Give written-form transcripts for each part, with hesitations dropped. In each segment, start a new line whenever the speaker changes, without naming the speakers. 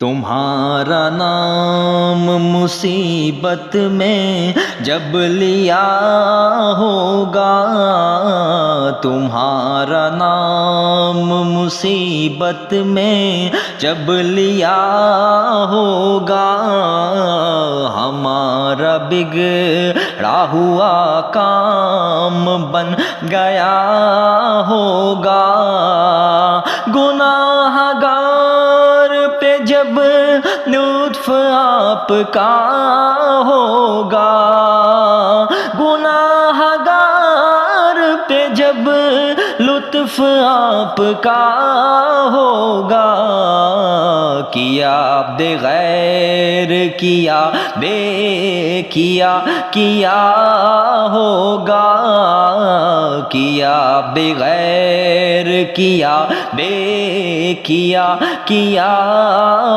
تمہارا نام مصیبت میں جب لیا ہوگا، تمہارا نام مصیبت میں جب لیا ہوگا، ہمارا بگڑا ہوا کام بن گیا ہوگا، گناہ گار پہ جب لطف آپ کا ہوگا، گناہ گار پہ جب لطف آپ کا ہوگا، کیا بغیر کیا بے کیا ہوگا، کیا بغیر کیا بے کیا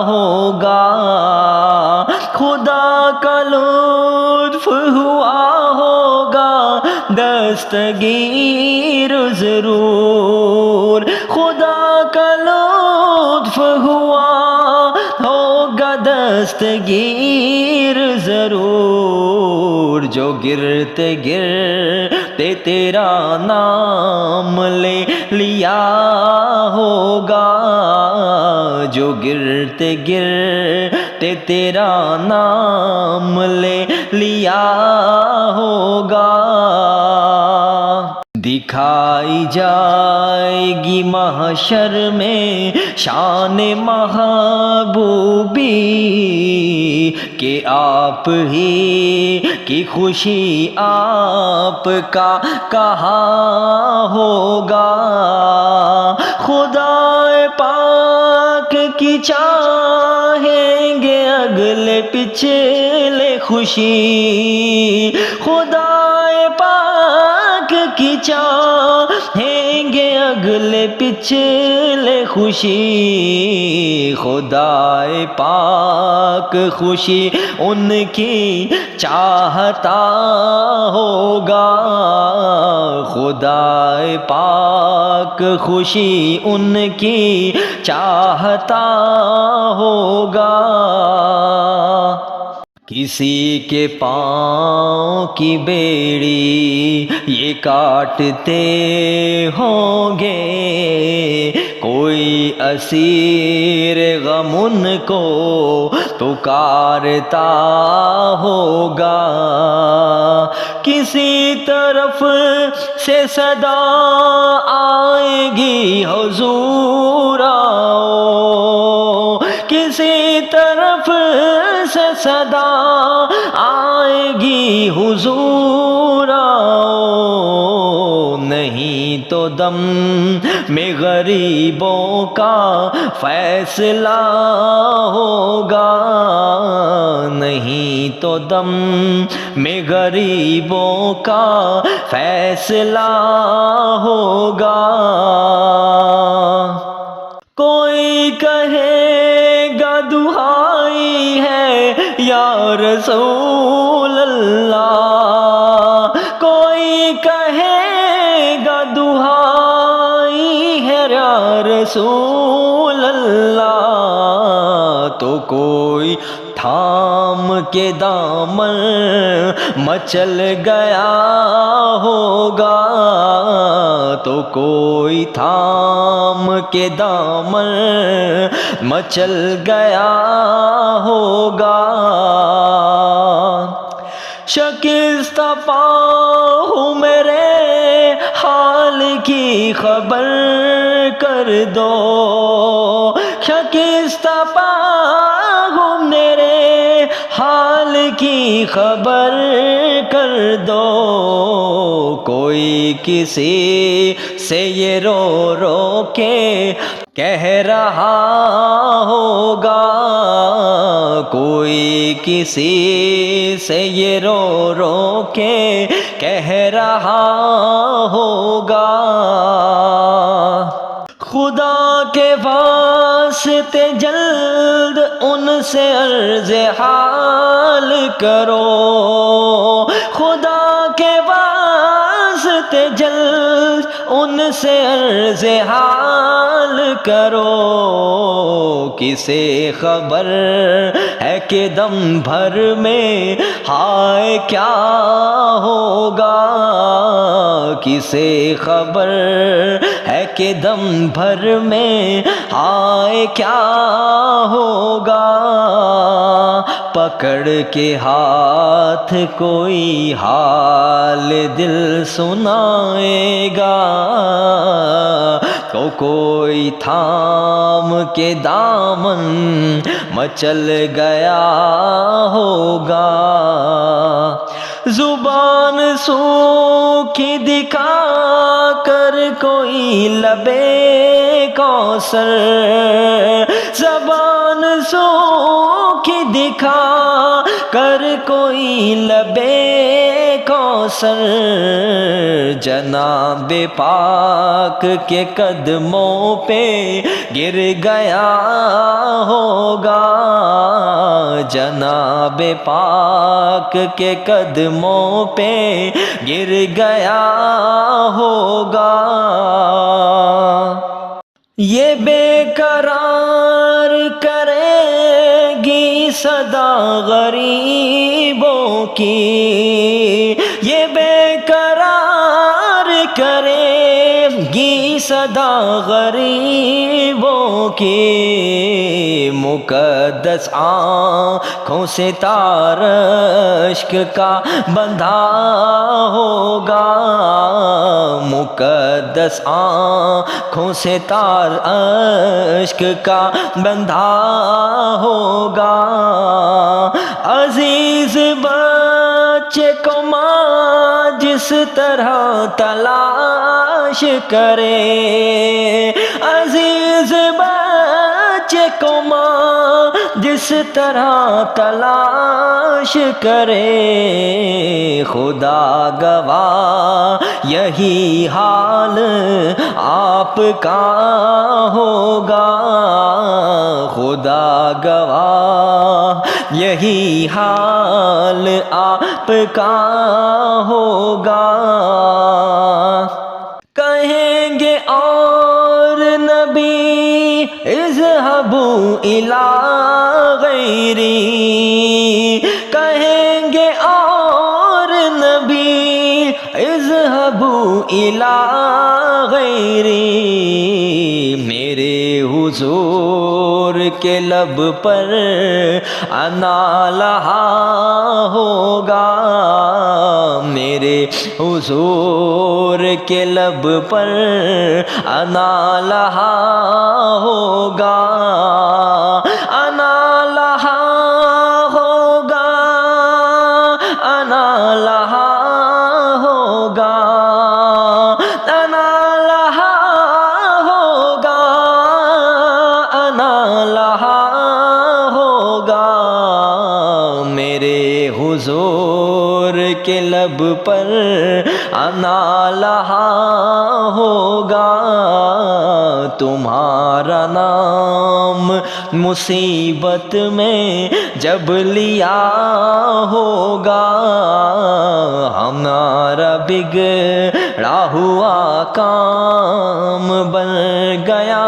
ہوگا، خدا کا لطف ہوا ہوگا دستگیر ضرور، خدا کا لطف ہوا ہوگا دستگیر ضرور، جو گرتے گرتے تیرا نام لے لیا ہوگا، جو گرتے گرتے تیرا نام لے لیا ہوگا، دکھائی جائے گی محشر میں شان محبوبی، کہ آپ ہی کی خوشی آپ کا کہاں ہوگا، خدا پاک کی چاہیں گے اگلے پچھلے خوشی، خدا پاک کی چاہیں گے اگلے پچھلے خوشی، خدا پاک خوشی ان کی چاہتا ہوگا، خدا پاک خوشی ان کی چاہتا ہوگا، کسی کے پاؤں کی بیڑی یہ کاٹتے ہوں گے، کوئی اسیر غم ان کو پکارتا ہوگا، کسی طرف سے صدا آئے گی حضور آؤ، کسی طرف سے صدا آئے گی حضور آؤ، نہیں تو دم میں غریبوں کا فیصلہ ہوگا، نہیں تو دم میں غریبوں کا فیصلہ ہوگا، کوئی کہے گا دہائی ہے یا رسول اللہ، کوئی کہے گا دہائی ہے یا رسول اللہ، تو کوئی تھام کے دامن مچل گیا ہوگا، تو کوئی تھام کے دامن مچل گیا ہوگا، شکستہ پاؤں میرے حال کی خبر کر دو، شکستہ پاؤں میرے حال کی خبر کر دو، کوئی کسی سے یہ رو رو کے کہہ رہا ہوگا، کوئی کسی سے یہ رو رو کے کہہ رہا ہوگا، خدا کے واسطے جلد ان سے عرض حال کرو، خدا کے واسطے جلد ان سے عرض حال کرو، کسے خبر ہے کہ دم بھر میں ہائے کیا ہوگا، کسے خبر ہے کہ دم بھر میں ہائے کیا ہوگا، پکڑ کے ہاتھ کوئی حال دل سنائے گا، تو کوئی تھام کے دامن مچل گیا ہوگا، زبان سوکھی دکھا کر کوئی لبے کوثر، زبان سوکھی دکھا کر کوئی لبے کوثر، جناب پاک کے قدموں پہ گر گیا ہوگا، جناب پاک کے قدموں پہ گر گیا ہوگا، یہ بے قرار کرے گی صدا غریبوں کی، یہ بے قرار کرے گی صدا غریبوں کی، مقدس آنکھوں سے تار اشک کا بندھا ہوگا، مقدس آنکھوں سے تار اشک کا بندھا ہوگا، عزیز بچے کو ماں جس طرح تلاش کرے، عزیز بچے کو ماں جس طرح تلاش کرے، خدا گواہ یہی حال آپ کا ہوگا، خدا گواہ یہی حال آپ کا ہوگا، کہیں گے اور نبی اذهبوا الی غیری، کہیں گے اور نبی اذهبوا الی غیری، میرے حضور کے لب پر انا لہا ہوگا، میرے حضور کے لب پر انا لہا ہوگا، انا لہا ہوگا، انا لہا ہوگا، انا لہا ہوگا، انا لہا ہوگا، میرے حضور کے لب پر انا لہا ہوگا، تمہارا نام مصیبت میں جب لیا ہوگا، ہمارا بگڑا ہوا کام بن گیا